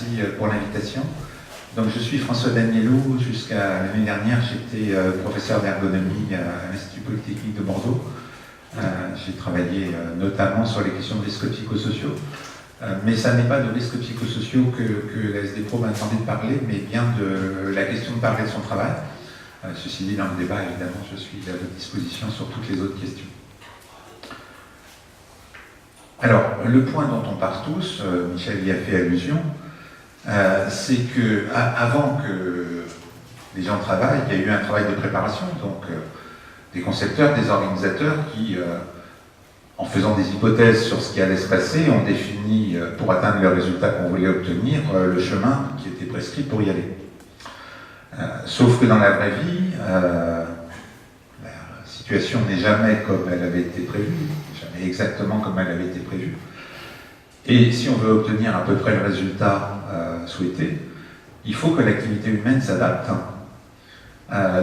merci pour l'invitation. Donc, je suis François Danielou. Jusqu'à l'année dernière, j'étais professeur d'ergonomie à l'Institut Polytechnique de Bordeaux. J'ai travaillé notamment sur les questions de risques psychosociaux. Mais ça n'est pas de risques psychosociaux que la SD Pro m'a demandé de parler, mais bien de la question de parler de son travail. Ceci dit, dans le débat, évidemment, je suis à votre disposition sur toutes les autres questions. Alors, le point dont on part tous, Michel y a fait allusion, c'est que avant que les gens travaillent, il y a eu un travail de préparation, donc des concepteurs, des organisateurs qui, en faisant des hypothèses sur ce qui allait se passer, ont défini, pour atteindre le résultat qu'on voulait obtenir, le chemin qui était prescrit pour y aller. Sauf que dans la vraie vie, la situation n'est jamais comme elle avait été prévue, jamais exactement comme elle avait été prévue. Et si on veut obtenir à peu près le résultat souhaité, il faut que l'activité humaine s'adapte.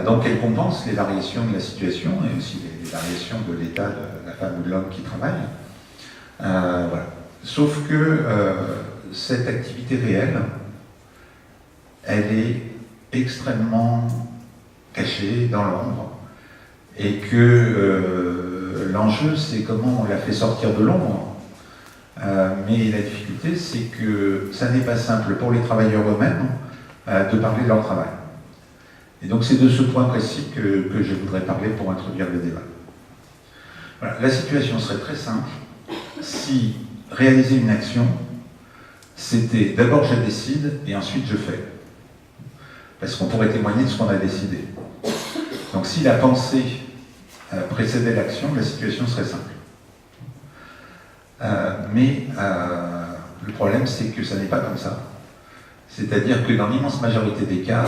Donc elle compense les variations de la situation et aussi les variations de l'état de la femme ou de l'homme qui travaille. Voilà. Sauf que cette activité réelle, elle est extrêmement cachée dans l'ombre et que l'enjeu c'est comment on la fait sortir de l'ombre. Mais la difficulté c'est que ça n'est pas simple pour les travailleurs eux-mêmes de parler de leur travail. Et donc c'est de ce point précis que je voudrais parler pour introduire le débat. Voilà. La situation serait très simple si réaliser une action, c'était d'abord je décide et ensuite je fais. Parce qu'on pourrait témoigner de ce qu'on a décidé. Donc si la pensée précédait l'action, la situation serait simple. Mais le problème c'est que ça n'est pas comme ça. C'est-à-dire que dans l'immense majorité des cas,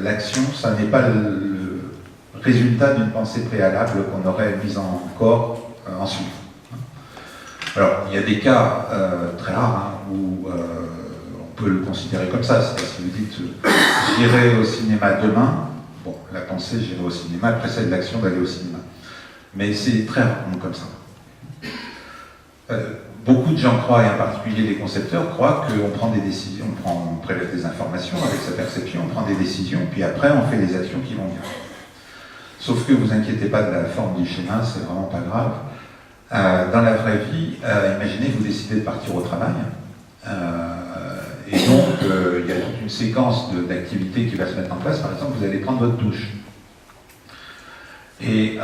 l'action, ça n'est pas le résultat d'une pensée préalable qu'on aurait mise en corps ensuite. Alors, il y a des cas très rares où on peut le considérer comme ça. C'est-à-dire si vous dites « j'irai au cinéma demain », bon, la pensée « j'irai au cinéma » précède l'action d'aller au cinéma. Mais c'est très rarement comme ça. Beaucoup de gens croient, et en particulier les concepteurs, croient qu'on prend des décisions, on prélève des informations avec sa perception, on prend des décisions, puis après on fait les actions qui vont bien. Sauf que vous inquiétez pas de la forme du schéma, c'est vraiment pas grave. Dans la vraie vie, imaginez vous décidez de partir au travail, et donc il y a toute une séquence d'activités qui va se mettre en place. Par exemple, vous allez prendre votre douche. Et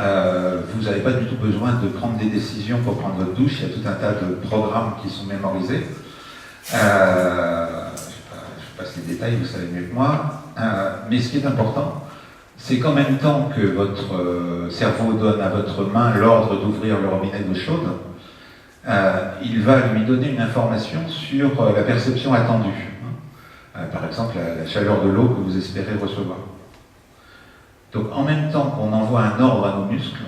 vous n'avez pas du tout besoin de prendre des décisions pour prendre votre douche, il y a tout un tas de programmes qui sont mémorisés. Je passe les détails, vous savez mieux que moi. Mais ce qui est important, c'est qu'en même temps que votre cerveau donne à votre main l'ordre d'ouvrir le robinet d'eau chaude, il va lui donner une information sur la perception attendue. Par exemple, la chaleur de l'eau que vous espérez recevoir. Donc en même temps qu'on envoie un ordre à nos muscles,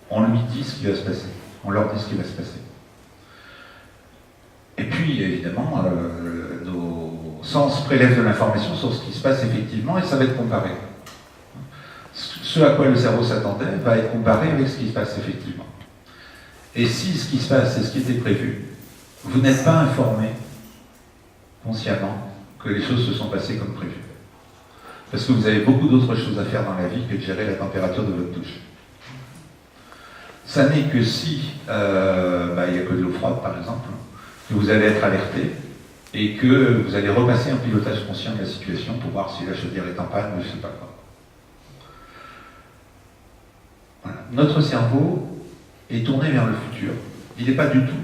on lui dit ce qui va se passer. On leur dit ce qui va se passer. Et puis évidemment, nos sens prélèvent de l'information sur ce qui se passe effectivement et ça va être comparé. Ce à quoi le cerveau s'attendait va être comparé avec ce qui se passe effectivement. Et si ce qui se passe c'est ce qui était prévu, vous n'êtes pas informé consciemment que les choses se sont passées comme prévu. Parce que vous avez beaucoup d'autres choses à faire dans la vie que de gérer la température de votre douche. Ça n'est que si il n'y a que de l'eau froide, par exemple, que vous allez être alerté et que vous allez repasser un pilotage conscient de la situation pour voir si la chaudière est en panne ou je ne sais pas quoi. Voilà. Notre cerveau est tourné vers le futur. Il n'est pas du tout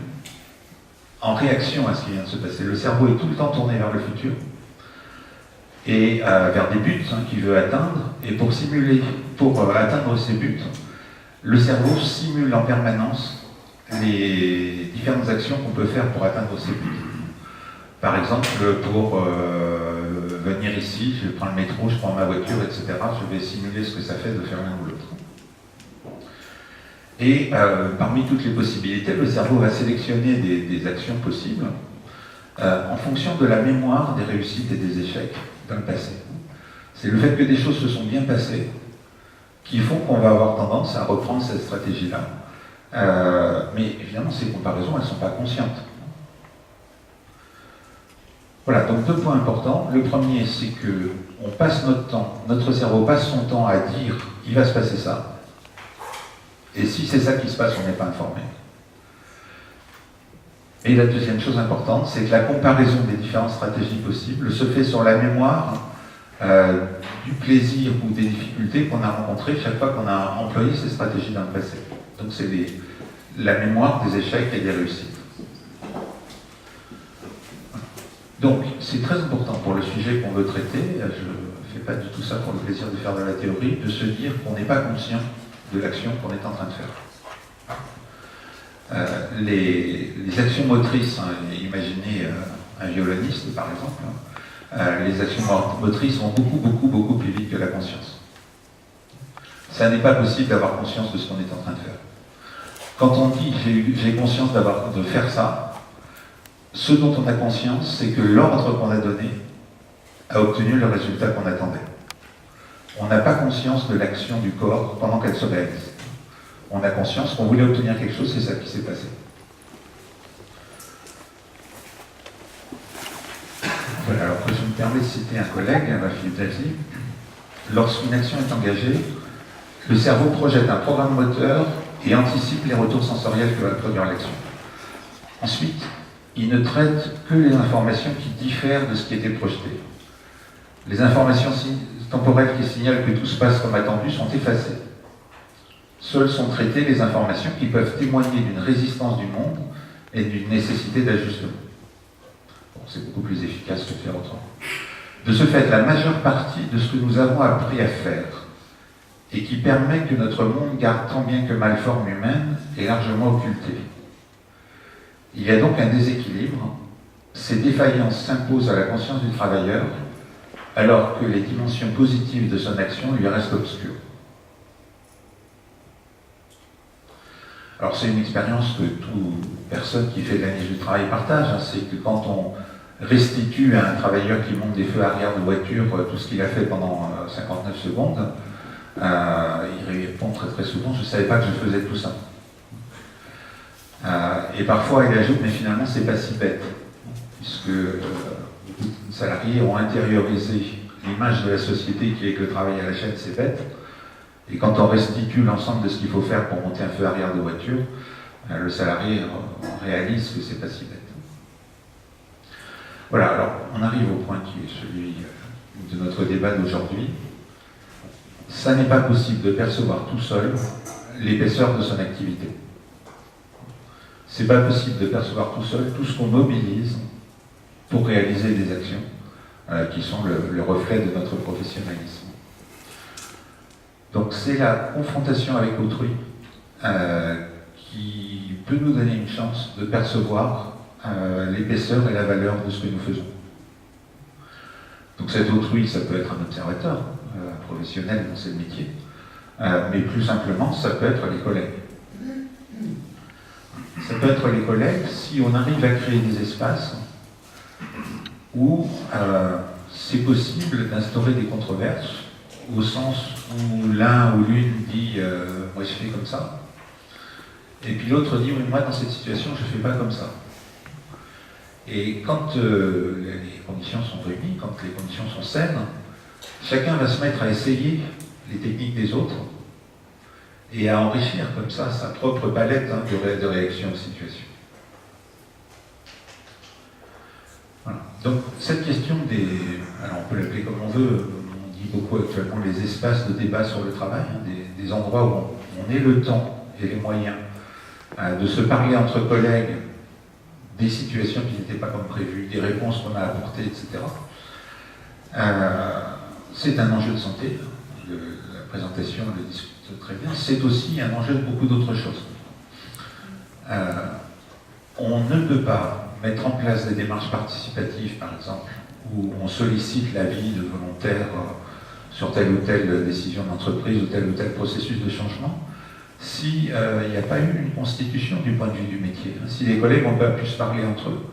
en réaction à ce qui vient de se passer. Le cerveau est tout le temps tourné vers le futur. Et vers des buts qu'il veut atteindre, et pour atteindre ces buts, le cerveau simule en permanence les différentes actions qu'on peut faire pour atteindre ces buts. Par exemple, pour venir ici, je prends le métro, je prends ma voiture, etc. Je vais simuler ce que ça fait de faire l'un ou l'autre. Et parmi toutes les possibilités, le cerveau va sélectionner des actions possibles en fonction de la mémoire des réussites et des échecs dans le passé. C'est le fait que des choses se sont bien passées qui font qu'on va avoir tendance à reprendre cette stratégie-là. Mais évidemment, ces comparaisons, elles ne sont pas conscientes. Voilà, donc 2 points importants. Le premier, c'est que on passe notre temps, notre cerveau passe son temps à dire il va se passer ça. Et si c'est ça qui se passe, on n'est pas informé. Et la deuxième chose importante, c'est que la comparaison des différentes stratégies possibles se fait sur la mémoire du plaisir ou des difficultés qu'on a rencontrées chaque fois qu'on a employé ces stratégies dans le passé. Donc c'est la mémoire des échecs et des réussites. Donc c'est très important pour le sujet qu'on veut traiter, je ne fais pas du tout ça pour le plaisir de faire de la théorie, de se dire qu'on n'est pas conscient de l'action qu'on est en train de faire. Les actions motrices, hein, imaginez un violoniste par exemple, les actions motrices vont beaucoup plus vite que la conscience. Ça n'est pas possible d'avoir conscience de ce qu'on est en train de faire. Quand on dit j'ai conscience de faire ça, ce dont on a conscience, c'est que l'ordre qu'on a donné a obtenu le résultat qu'on attendait. On n'a pas conscience de l'action du corps pendant qu'elle se réalise. On a conscience qu'on voulait obtenir quelque chose, c'est ça qui s'est passé. Voilà, alors que je me permets de citer un collègue, Philippe Dalzy, lorsqu'une action est engagée, le cerveau projette un programme moteur et anticipe les retours sensoriels que va produire l'action. Ensuite, il ne traite que les informations qui diffèrent de ce qui était projeté. Les informations temporelles qui signalent que tout se passe comme attendu sont effacées. Seules sont traitées les informations qui peuvent témoigner d'une résistance du monde et d'une nécessité d'ajustement. Bon, c'est beaucoup plus efficace que de faire autrement. De ce fait, la majeure partie de ce que nous avons appris à faire et qui permet que notre monde garde tant bien que mal forme humaine est largement occultée. Il y a donc un déséquilibre. Ces défaillances s'imposent à la conscience du travailleur alors que les dimensions positives de son action lui restent obscures. Alors c'est une expérience que toute personne qui fait de la niche du travail partage, hein, c'est que quand on restitue à un travailleur qui monte des feux arrière de voiture tout ce qu'il a fait pendant 59 secondes, il répond très souvent « je ne savais pas que je faisais tout ça ». Et parfois il ajoute « mais finalement c'est pas si bête », puisque beaucoup de salariés ont intériorisé l'image de la société qui est que le travail à la chaîne c'est bête. Et quand on restitue l'ensemble de ce qu'il faut faire pour monter un feu arrière de voiture, le salarié réalise que c'est pas si bête. Voilà, alors on arrive au point qui est celui de notre débat d'aujourd'hui. Ça n'est pas possible de percevoir tout seul l'épaisseur de son activité. C'est pas possible de percevoir tout seul tout ce qu'on mobilise pour réaliser des actions qui sont le reflet de notre professionnalisme. Donc c'est la confrontation avec autrui qui peut nous donner une chance de percevoir l'épaisseur et la valeur de ce que nous faisons. Donc cet autrui, ça peut être un observateur professionnel dans ce métier, mais plus simplement, ça peut être les collègues. Ça peut être les collègues si on arrive à créer des espaces où c'est possible d'instaurer des controverses, au sens où l'un ou l'une dit moi je fais comme ça, et puis l'autre dit oui, moi dans cette situation je ne fais pas comme ça. Et quand les conditions sont réunies, quand les conditions sont saines, chacun va se mettre à essayer les techniques des autres et à enrichir comme ça sa propre palette de réaction aux situations. Voilà. Donc cette question alors on peut l'appeler comme on veut, on dit beaucoup actuellement les espaces de débat sur le travail, des endroits où on ait le temps et les moyens de se parler entre collègues des situations qui n'étaient pas comme prévu, des réponses qu'on a apportées, etc. C'est un enjeu de santé, la présentation le discute très bien, c'est aussi un enjeu de beaucoup d'autres choses. On ne peut pas mettre en place des démarches participatives, par exemple, où on sollicite l'avis de volontaires sur telle ou telle décision d'entreprise ou tel processus de changement, s'il n'y a pas eu une constitution du point de vue du métier. Si les collègues n'ont pas pu se parler entre eux,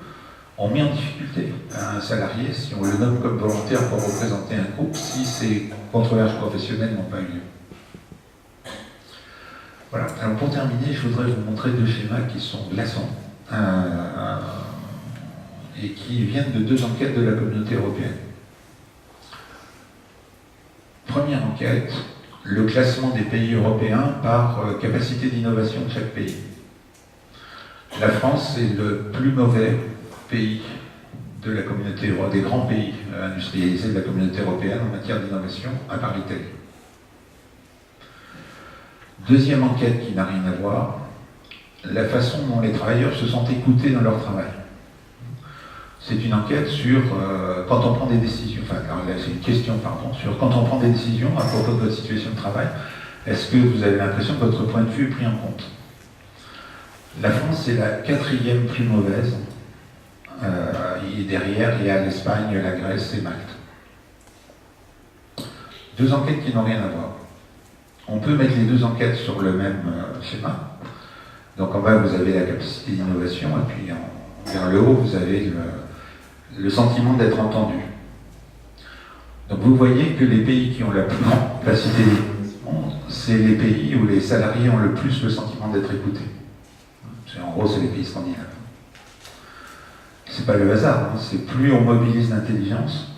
on met en difficulté un salarié si on le nomme comme volontaire pour représenter un groupe, si ces controverses professionnelles n'ont pas eu lieu. Voilà. Alors pour terminer, je voudrais vous montrer deux schémas qui sont glaçants. et qui viennent de 2 enquêtes de la communauté européenne. Première enquête, le classement des pays européens par capacité d'innovation de chaque pays. La France est le plus mauvais pays de la communauté, des grands pays industrialisés de la communauté européenne en matière d'innovation, à part l'Italie. Deuxième enquête qui n'a rien à voir, la façon dont les travailleurs se sont écoutés dans leur travail. C'est une enquête sur quand on prend des décisions, enfin c'est une question, pardon, sur quand on prend des décisions à propos de votre situation de travail, est-ce que vous avez l'impression que votre point de vue est pris en compte? La France est la 4e plus mauvaise. Et derrière, il y a l'Espagne, la Grèce et Malte. 2 enquêtes qui n'ont rien à voir. On peut mettre les 2 enquêtes sur le même schéma. Donc en bas, vous avez la capacité d'innovation, et puis vers le haut, vous avez le sentiment d'être entendu. Donc vous voyez que les pays qui ont la plus grande capacité d'innovation, c'est les pays où les salariés ont le plus le sentiment d'être écoutés. En gros, c'est les pays scandinaves. C'est pas le hasard, hein. C'est plus on mobilise l'intelligence,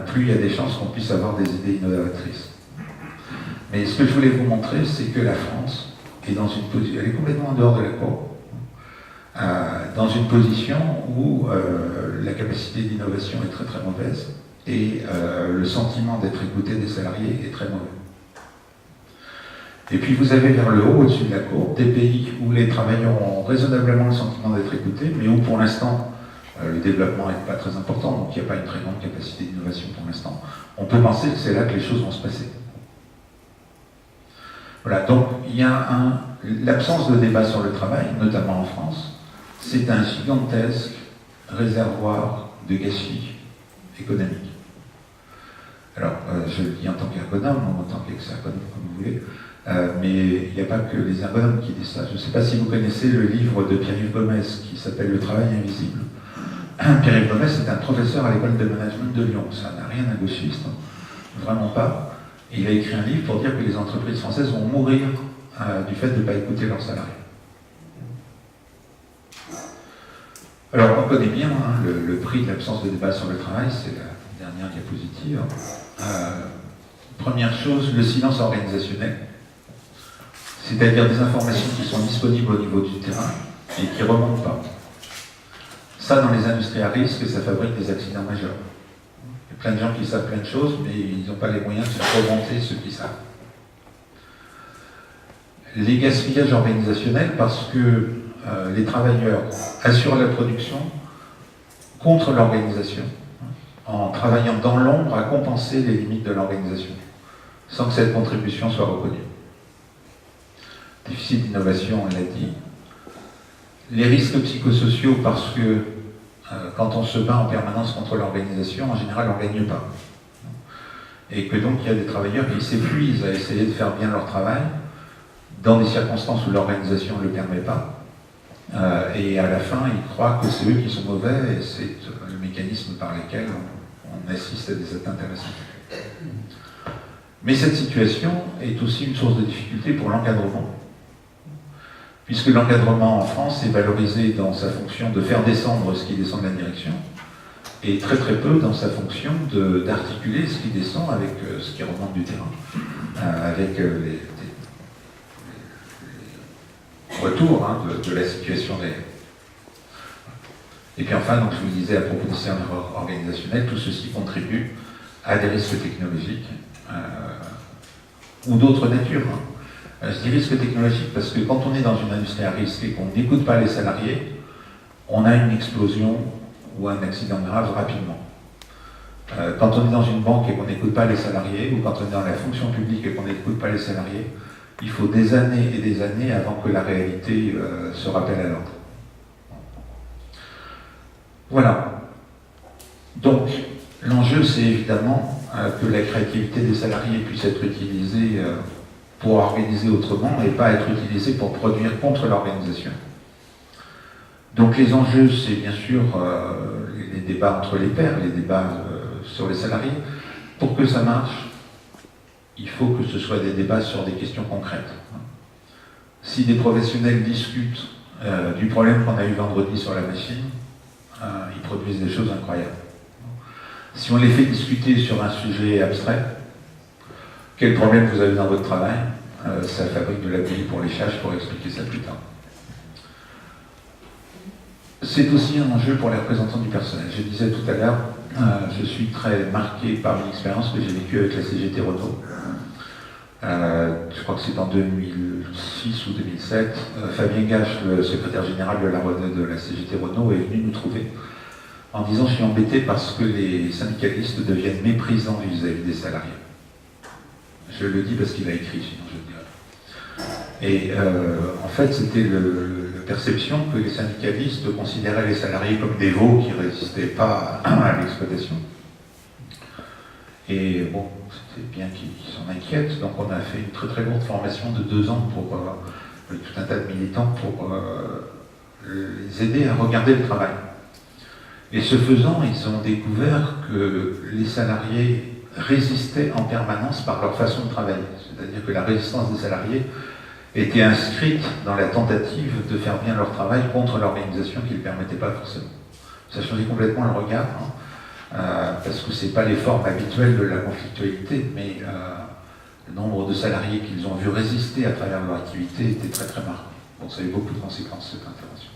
plus il y a des chances qu'on puisse avoir des idées innovatrices. Mais ce que je voulais vous montrer, c'est que la France est dans une position, elle est complètement en dehors de la courbe, dans une position où la capacité d'innovation est très très mauvaise et le sentiment d'être écouté des salariés est très mauvais. Et puis vous avez vers le haut, au-dessus de la courbe, des pays où les travailleurs ont raisonnablement le sentiment d'être écoutés, mais où pour l'instant le développement n'est pas très important, donc il n'y a pas une très grande capacité d'innovation pour l'instant. On peut penser que c'est là que les choses vont se passer. Voilà, donc il y a l'absence de débat sur le travail, notamment en France, c'est un gigantesque réservoir de gâchis économique. Alors, je le dis en tant qu'ergonome, ou en tant qu'ex-ergonome, comme vous voulez, mais il n'y a pas que les ergonomes qui disent ça. Je ne sais pas si vous connaissez le livre de Pierre-Yves Gomez qui s'appelle Le travail invisible. Pierre-Yves Gomez est un professeur à l'école de management de Lyon. Ça n'a rien d'un gauchiste, vraiment pas. Et il a écrit un livre pour dire que les entreprises françaises vont mourir du fait de ne pas écouter leurs salariés. Alors on connaît bien hein, le prix de l'absence de débat sur le travail, c'est la dernière diapositive. Première chose, le silence organisationnel, c'est-à-dire des informations qui sont disponibles au niveau du terrain et qui ne remontent pas. Ça, dans les industries à risque, ça fabrique des accidents majeurs. Il y a plein de gens qui savent plein de choses, mais ils n'ont pas les moyens de faire remonter ceux qui savent. Les gaspillages organisationnels, parce que les travailleurs assurent la production contre l'organisation, en travaillant dans l'ombre à compenser les limites de l'organisation, sans que cette contribution soit reconnue. Déficit d'innovation, on l'a dit. Les risques psychosociaux, parce que quand on se bat en permanence contre l'organisation, en général, on ne gagne pas. Et que donc, il y a des travailleurs qui s'épuisent à essayer de faire bien leur travail, dans des circonstances où l'organisation ne le permet pas. Et à la fin, ils croient que c'est eux qui sont mauvais, et c'est le mécanisme par lequel on assiste à des atteintes à la santé. Mais cette situation est aussi une source de difficulté pour l'encadrement, puisque l'encadrement en France est valorisé dans sa fonction de faire descendre ce qui descend de la direction, et très très peu dans sa fonction d'articuler ce qui descend avec ce qui remonte du terrain, avec les retours hein, de la situation des... Et puis enfin, donc, je vous disais à propos des serveurs organisationnels, tout ceci contribue à des risques technologiques ou d'autres natures. Hein. Je dis risques technologiques parce que quand on est dans une industrie à risque et qu'on n'écoute pas les salariés, on a une explosion ou un accident grave rapidement. Quand on est dans une banque et qu'on n'écoute pas les salariés, ou quand on est dans la fonction publique et qu'on n'écoute pas les salariés, il faut des années et des années avant que la réalité se rappelle à l'ordre. Voilà. Donc, l'enjeu, c'est évidemment que la créativité des salariés puisse être utilisée pour organiser autrement et pas être utilisée pour produire contre l'organisation. Donc les enjeux, c'est bien sûr les débats entre les pairs, les débats sur les salariés. Pour que ça marche, il faut que ce soit des débats sur des questions concrètes. Si des professionnels discutent du problème qu'on a eu vendredi sur la machine, ils produisent des choses incroyables. Si on les fait discuter sur un sujet abstrait, quel problème vous avez dans votre travail, ça fabrique de la bouillie pour les chats, je pourrais expliquer ça plus tard. C'est aussi un enjeu pour les représentants du personnel. Je disais tout à l'heure, je suis très marqué par une expérience que j'ai vécue avec la CGT Renault. Je crois que c'est en 2006 ou 2007. Fabien Gache, le secrétaire général de la CGT Renault, est venu nous trouver en disant « Je suis embêté parce que les syndicalistes deviennent méprisants vis-à-vis des salariés ». Je le dis parce qu'il a écrit, sinon je le dirais. Et en fait, c'était la perception que les syndicalistes considéraient les salariés comme des veaux qui ne résistaient pas à l'exploitation. Et bon, c'était bien qu'ils s'en inquiètent, donc on a fait une très très lourde formation de 2 ans pour tout un tas de militants pour les aider à regarder le travail. Et ce faisant, ils ont découvert que les salariés résistaient en permanence par leur façon de travailler. C'est-à-dire que la résistance des salariés était inscrite dans la tentative de faire bien leur travail contre l'organisation qui ne le permettait pas forcément. Ça changeait complètement le regard, parce que ce n'est pas les formes habituelles de la conflictualité, mais le nombre de salariés qu'ils ont vu résister à travers leur activité était très très marqué. Bon, ça a eu beaucoup de conséquences, cette intervention.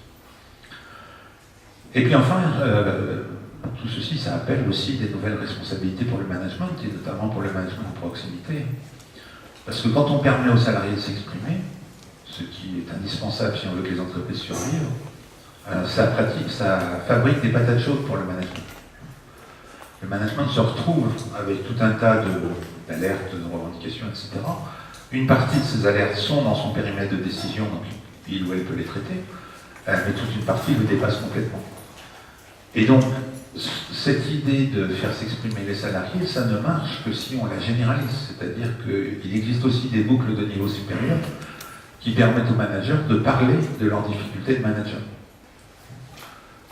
Et puis enfin, tout ceci, ça appelle aussi des nouvelles responsabilités pour le management, et notamment pour le management de proximité. Parce que quand on permet aux salariés de s'exprimer, ce qui est indispensable si on veut que les entreprises survivent, ça fabrique des patates chaudes pour le management. Le management se retrouve avec tout un tas d'alertes, de revendications, etc. Une partie de ces alertes sont dans son périmètre de décision, donc il ou elle peut les traiter, mais toute une partie le dépasse complètement. Et donc, cette idée de faire s'exprimer les salariés, ça ne marche que si on la généralise. C'est-à-dire qu'il existe aussi des boucles de niveau supérieur qui permettent aux managers de parler de leurs difficultés de manager.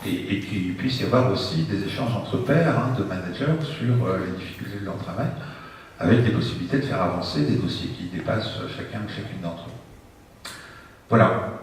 Et qu'il puisse y avoir aussi des échanges entre pairs de managers sur les difficultés de leur travail, avec des possibilités de faire avancer des dossiers qui dépassent chacun ou chacune d'entre eux. Voilà.